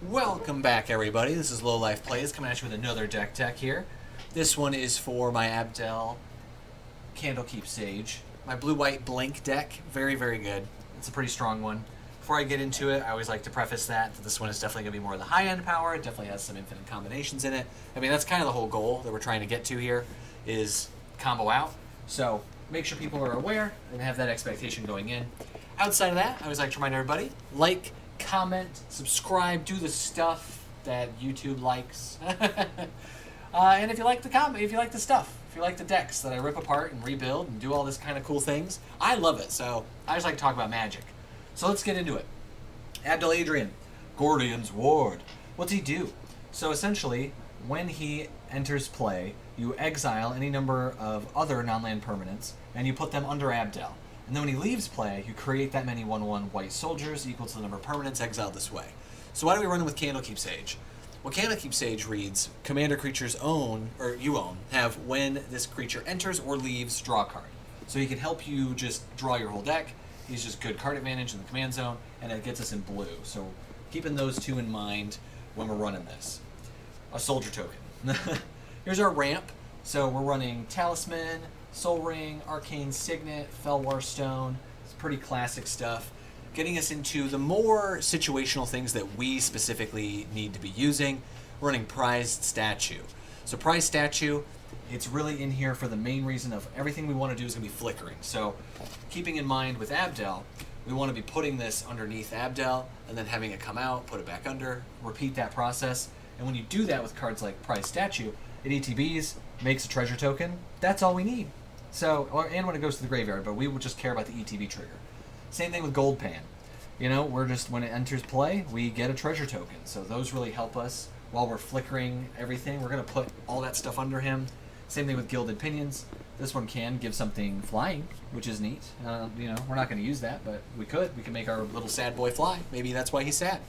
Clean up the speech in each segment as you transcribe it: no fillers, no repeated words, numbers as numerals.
Welcome back, everybody. This is Low Life Plays coming at you with another deck tech here. This one is for my Abdel Candlekeep Sage. My blue-white blink deck. Very, very good. It's a pretty strong one. Before I get into it, I always like to preface that this one is definitely going to be more of the high-end power. It definitely has some infinite combinations in it. I mean, that's kind of the whole goal that we're trying to get to here, is combo out. So make sure people are aware and have that expectation going in. Outside of that, I always like to remind everybody, like, comment, subscribe, do the stuff that YouTube likes. And if you like the stuff, if you like the decks that I rip apart and rebuild and do all this kind of cool things, I love it. So I just like to talk about Magic. So let's get into it. Abdel Adrian, Gordian's Ward. What's he do? So essentially, when he enters play, you exile any number of other non-land permanents, and you put them under Abdel. And then when he leaves play, you create that many 1/1 white soldiers equal to the number of permanents exiled this way. So why do we run it with Candlekeep Sage? Well, Candlekeep Sage reads, commander creatures own, or you own, have when this creature enters or leaves, draw a card. So he can help you just draw your whole deck. He's just good card advantage in the command zone, and it gets us in blue. So keeping those two in mind when we're running this. A soldier token. Here's our ramp. So we're running Talisman, Soul Ring, Arcane Signet, Felwar Stone. It's pretty classic stuff. Getting us into the more situational things that we specifically need to be using. We're running Prized Statue. So Prized Statue, it's really in here for the main reason of everything we want to do is going to be flickering. So keeping in mind with Abdel, we want to be putting this underneath Abdel and then having it come out, put it back under, repeat that process. And when you do that with cards like Prized Statue, it ETBs, makes a treasure token. That's all we need. So, and when it goes to the graveyard, but we would just care about the ETB trigger. Same thing with Gold Pan. You know, we're just, when it enters play, we get a treasure token. So those really help us while we're flickering everything. We're going to put all that stuff under him. Same thing with Gilded Pinions. This one can give something flying, which is neat. You know, we're not going to use that, but we could. We can make our little sad boy fly. Maybe that's why he's sad.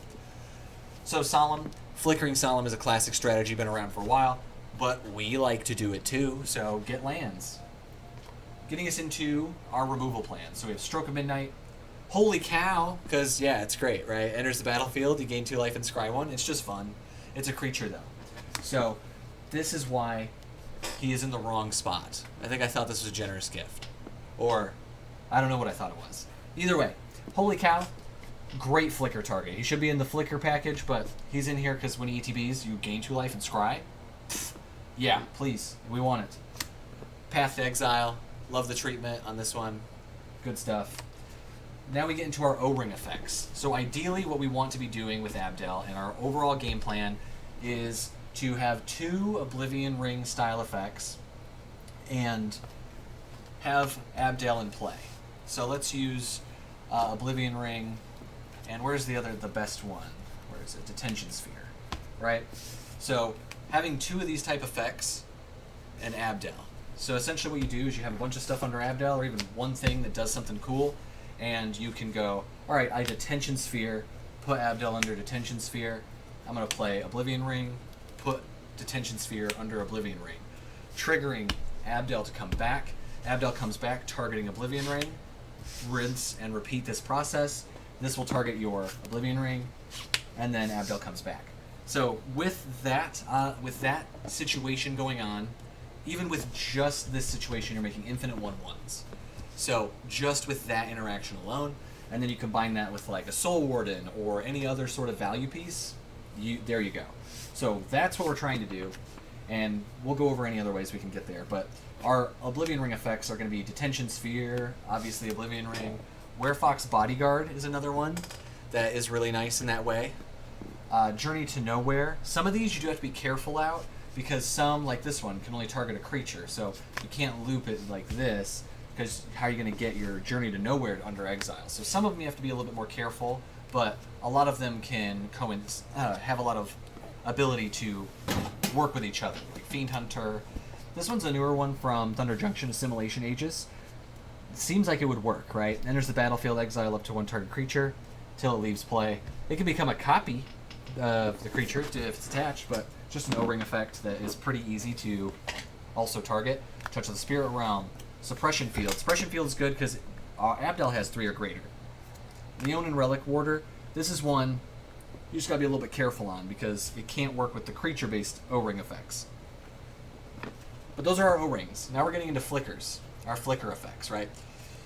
So Solemn, flickering Solemn is a classic strategy, been around for a while, but we like to do it too, so get lands. Getting us into our removal plan. So we have Stroke of Midnight. Holy cow, because, yeah, it's great, right? Enters the battlefield, you gain 2 life and scry 1. It's just fun. It's a creature, though. So this is why he is in the wrong spot. I think I thought this was a generous gift. Or, I don't know what I thought it was. Either way, Holy cow, great flicker target. He should be in the flicker package, but he's in here because when he ETBs, you gain 2 life and scry. Pfft. Yeah, please. We want it. Path to Exile. Love the treatment on this one. Good stuff. Now we get into our O-ring effects. So ideally what we want to be doing with Abdel and our overall game plan is to have 2 Oblivion Ring style effects and have Abdel in play. So let's use Oblivion Ring, and where's the best one? Where is it? Detention Sphere, right? So having 2 of these type effects and Abdel. So essentially what you do is you have a bunch of stuff under Abdel, or even one thing that does something cool, and you can go, all right, I Detention Sphere, put Abdel under Detention Sphere. I'm going to play Oblivion Ring, put Detention Sphere under Oblivion Ring, triggering Abdel to come back. Abdel comes back, targeting Oblivion Ring, rinse and repeat this process. This will target your Oblivion Ring, and then Abdel comes back. So with that situation going on, even with just this situation, you're making infinite 1/1s. So just with that interaction alone, and then you combine that with like a Soul Warden or any other sort of value piece, there you go. So that's what we're trying to do, and we'll go over any other ways we can get there. But our Oblivion Ring effects are going to be Detention Sphere, obviously Oblivion Ring. Werefox Bodyguard is another one that is really nice in that way. Journey to Nowhere. Some of these you do have to be careful out, because some, like this one, can only target a creature. So you can't loop it like this, because how are you going to get your Journey to Nowhere under Exile? So some of them you have to be a little bit more careful, but a lot of them can have a lot of ability to work with each other, like Fiend Hunter. This one's a newer one from Thunder Junction Assimilation Aegis. It seems like it would work, right? Enters the battlefield, exile up to 1 target creature till it leaves play. It can become a copy of the creature if it's attached, but just an O-ring effect that is pretty easy to also target. Touch of the Spirit Realm. Suppression Field. Suppression Field is good because Abdel has 3 or greater. Leonin Relic Warder. This is one you just gotta be a little bit careful on, because it can't work with the creature-based O-ring effects. But those are our O-rings. Now we're getting into flickers, our flicker effects, right?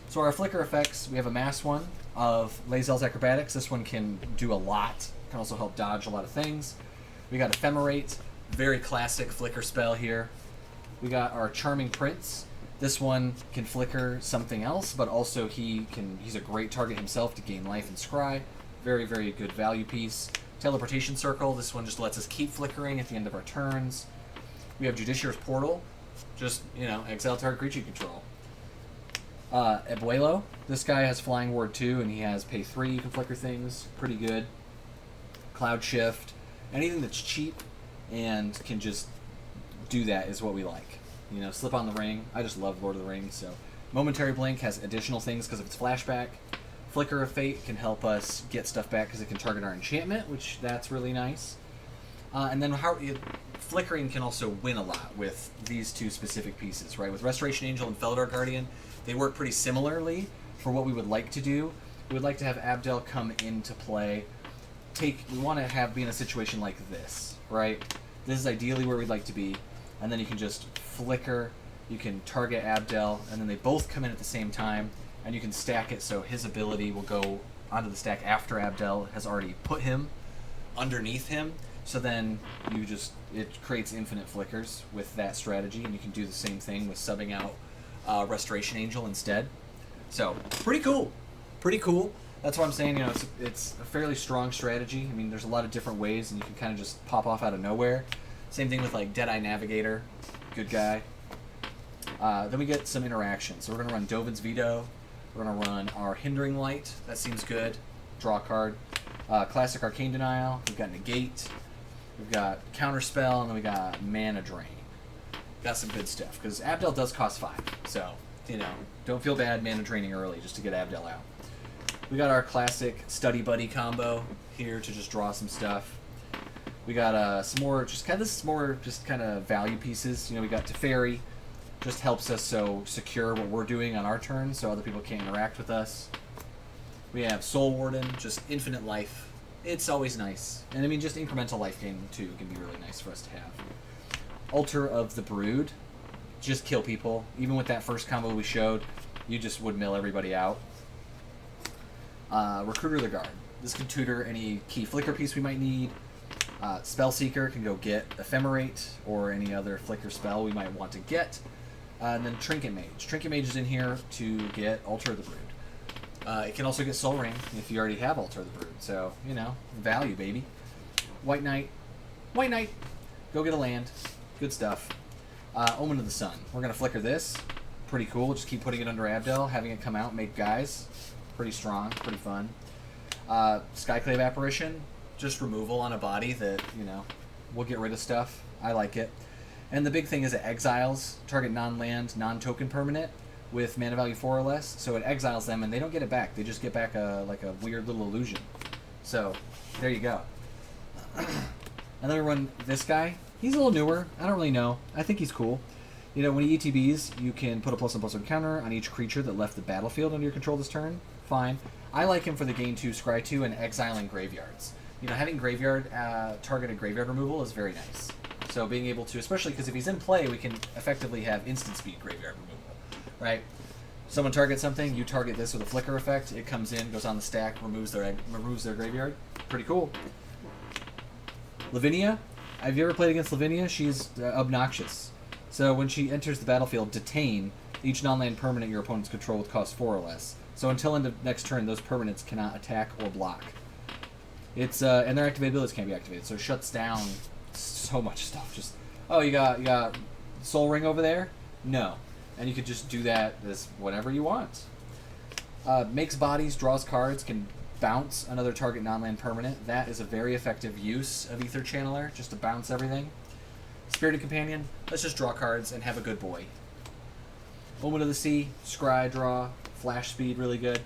So our flicker effects, we have a mass one of Lae'zel's Acrobatics. This one can do a lot. Can also help dodge a lot of things. We got Ephemerate, very classic flicker spell here. We got our Charming Prince. This one can flicker something else, but also he's a great target himself to gain life and scry. Very, very good value piece. Teleportation Circle. This one just lets us keep flickering at the end of our turns. We have Judiciary's Portal. Just, exile target creature you control. Abuelo. This guy has Flying Ward 2, and he has pay 3. You can flicker things. Pretty good. Cloud Shift. Anything that's cheap and can just do that is what we like. Slip on the Ring. I just love Lord of the Rings. So, Momentary Blink has additional things because of its flashback. Flicker of Fate can help us get stuff back because it can target our enchantment, which that's really nice. And then flickering can also win a lot with these two specific pieces, right? With Restoration Angel and Felidar Guardian, they work pretty similarly for what we would like to do. We would like to have Abdel come into play. We want to be in a situation like this, right? This is ideally where we'd like to be. And then you can just flicker, you can target Abdel, and then they both come in at the same time, and you can stack it so his ability will go onto the stack after Abdel has already put him underneath him. So then it creates infinite flickers with that strategy, and you can do the same thing with subbing out Restoration Angel instead. So, pretty cool. Pretty cool. That's what I'm saying, it's a fairly strong strategy. I mean, there's a lot of different ways, and you can kind of just pop off out of nowhere. Same thing with, like, Deadeye Navigator. Good guy. Then we get some interaction. So we're going to run Dovin's Veto. We're going to run our Hindering Light. That seems good. Draw a card. Classic Arcane Denial. We've got Negate. We've got Counterspell, and then we got Mana Drain. Got some good stuff, because Abdel does cost 5. So, don't feel bad mana draining early just to get Abdel out. We got our classic Study Buddy combo here to just draw some stuff. We got some more, just kind of value pieces. We got Teferi, just helps us secure what we're doing on our turn so other people can't interact with us. We have Soul Warden, just infinite life. It's always nice. And I mean, just incremental life gain, too, can be really nice for us to have. Altar of the Brood. Just kill people. Even with that first combo we showed, you just would mill everybody out. Recruiter the Guard. This can tutor any key flicker piece we might need. Spellseeker can go get Ephemerate or any other flicker spell we might want to get. And then Trinket Mage. Trinket Mage is in here to get Altar of the Brood. It can also get Soul Ring if you already have Altar of the Brood. So, value, baby. White Knight. White Knight. Go get a land. Good stuff. Omen of the Sun. We're going to flicker this. Pretty cool. Just keep putting it under Abdel, having it come out, make guys. Pretty strong. Pretty fun. Skyclave Apparition. Just removal on a body that, will get rid of stuff. I like it. And the big thing is it exiles target non-land, non-token permanent with mana value 4 or less. So it exiles them, and they don't get it back. They just get back a weird little illusion. So, there you go. And then we run this guy. He's a little newer. I don't really know. I think he's cool. When he ETBs, you can put a +1/+1 counter on each creature that left the battlefield under your control this turn. Fine. I like him for the gain 2, scry 2, and exiling graveyards. Having graveyard targeted graveyard removal is very nice. So being able to, especially because if he's in play, we can effectively have instant speed graveyard removal, right? Someone targets something, you target this with a flicker effect, it comes in, goes on the stack, removes their graveyard. Pretty cool. Lavinia. Have you ever played against Lavinia? She's obnoxious. So when she enters the battlefield, detain each non-land permanent your opponent's control with cost 4 or less. So until end of next turn, those permanents cannot attack or block. It's and their activated abilities can't be activated, so it shuts down so much stuff. Just you got Soul Ring over there? No, and you could just do that as whatever you want. Makes bodies, draws cards, can bounce another target non-land permanent. That is a very effective use of Ether Channeler, just to bounce everything. Spirited Companion. Let's just draw cards and have a good boy. Omen of the Sea, scry, draw, flash speed, really good.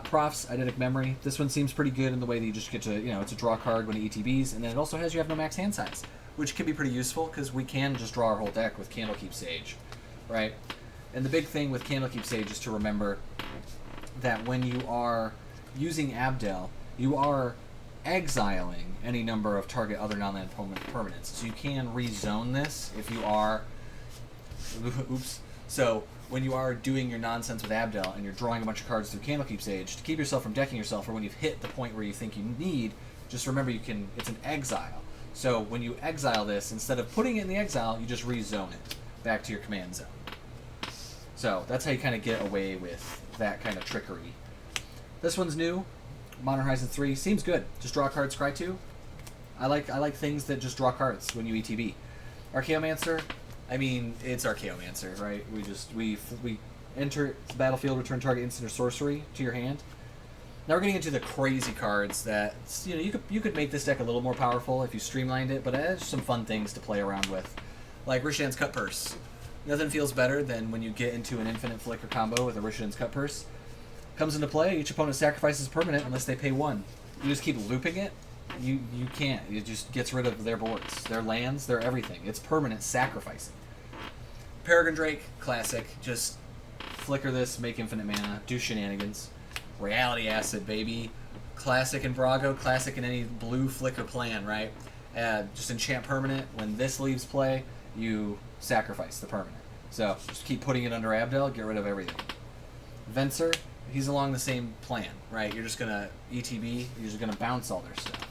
Prof's Eidetic Memory. This one seems pretty good in the way that you just get to, it's a draw card when it ETBs, and then it also has you have no max hand size, which can be pretty useful because we can just draw our whole deck with Candlekeep Sage, right? And the big thing with Candlekeep Sage is to remember that when you are using Abdel, you are exiling any number of target other non-land permanents. So you can rezone this if you are... Oops. So when you are doing your nonsense with Abdel and you're drawing a bunch of cards through Candlekeep Sage, to keep yourself from decking yourself, or when you've hit the point where you think you need, just remember it's an exile. So when you exile this, instead of putting it in the exile, you just rezone it back to your command zone. So that's how you kind of get away with that kind of trickery. This one's new. Modern Horizons 3 seems good. Just draw cards, scry 2. I like things that just draw cards when you ETB. Archaeomancer, I mean, it's Archaeomancer, right? We enter the battlefield, return target instant or sorcery to your hand. Now we're getting into the crazy cards that, you know, you could make this deck a little more powerful if you streamlined it, but it has some fun things to play around with, like Rishan's Cut Purse. Nothing feels better than when you get into an infinite flicker combo with a Rishan's Cut Purse. Comes into play, each opponent sacrifices a permanent unless they pay 1. You just keep looping it. You can't. It just gets rid of their boards, their lands, their everything. It's permanent sacrificing. Peregrine Drake, classic. Just flicker this, make infinite mana, do shenanigans. Reality Acid, baby. Classic in Brago, classic in any blue flicker plan, right? Just enchant permanent. When this leaves play, you sacrifice the permanent. So just keep putting it under Abdel, get rid of everything. Venser, he's along the same plan, right? You're just gonna ETB, you're just gonna bounce all their stuff.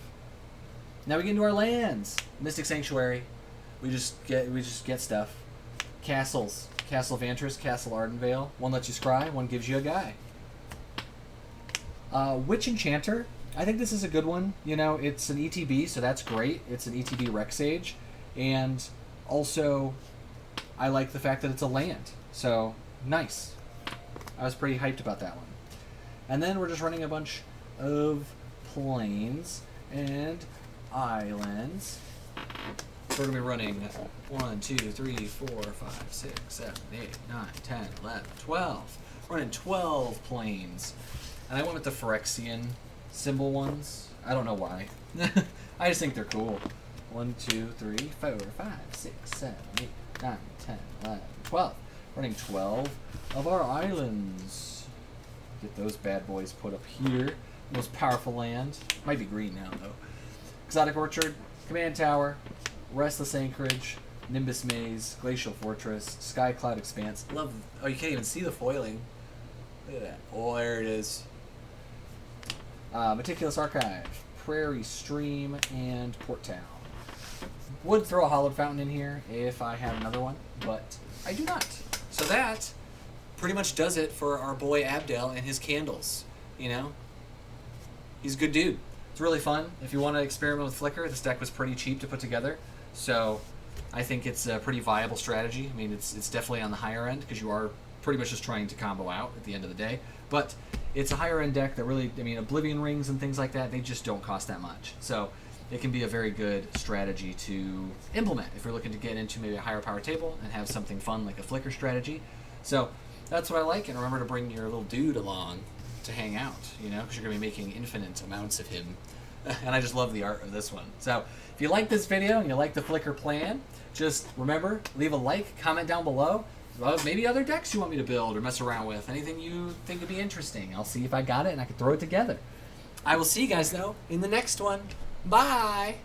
Now we get into our lands. Mystic Sanctuary. We just get stuff. Castles. Castle Vantress, Castle Ardenvale. One lets you scry, one gives you a guy. Witch Enchanter. I think this is a good one. You know, it's an ETB, so that's great. It's an ETB Rec Sage. And also, I like the fact that it's a land. So, nice. I was pretty hyped about that one. And then we're just running a bunch of plains and islands. We're going to be running 1, 2, 3, 4, 5, 6, 7, 8, 9, 10, 11, 12. We're running 12 plains. And I went with the Phyrexian symbol ones. I don't know why. I just think they're cool. 1, 2, 3, 4, 5, 6, 7, 8, 9, 10, 11, 12. Running 12 of our islands. Get those bad boys put up here. Most powerful land. Might be green now, though. Exotic Orchard, Command Tower, Restless Anchorage, Nimbus Maze, Glacial Fortress, Sky Cloud Expanse. Love. Oh, you can't even see the foiling. Look at that. Oh, there it is. Meticulous Archive, Prairie Stream, and Port Town. Would throw a Hollowed Fountain in here if I had another one, but I do not. So that pretty much does it for our boy Abdel and his candles. You know, he's a good dude. It's really fun. If you want to experiment with Flicker, this deck was pretty cheap to put together, so I think it's a pretty viable strategy. I mean, it's definitely on the higher end because you are pretty much just trying to combo out at the end of the day, but it's a higher end deck that really, I mean, Oblivion Rings and things like that, they just don't cost that much. So it can be a very good strategy to implement if you're looking to get into maybe a higher power table and have something fun like a Flicker strategy. So that's what I like, and remember to bring your little dude along to hang out, you know, because you're going to be making infinite amounts of him. And I just love the art of this one. So if you like this video and you like the Flicker plan, just remember, leave a like, comment down below. Maybe other decks you want me to build or mess around with. Anything you think would be interesting. I'll see if I got it and I can throw it together. I will see you guys, though, in the next one. Bye!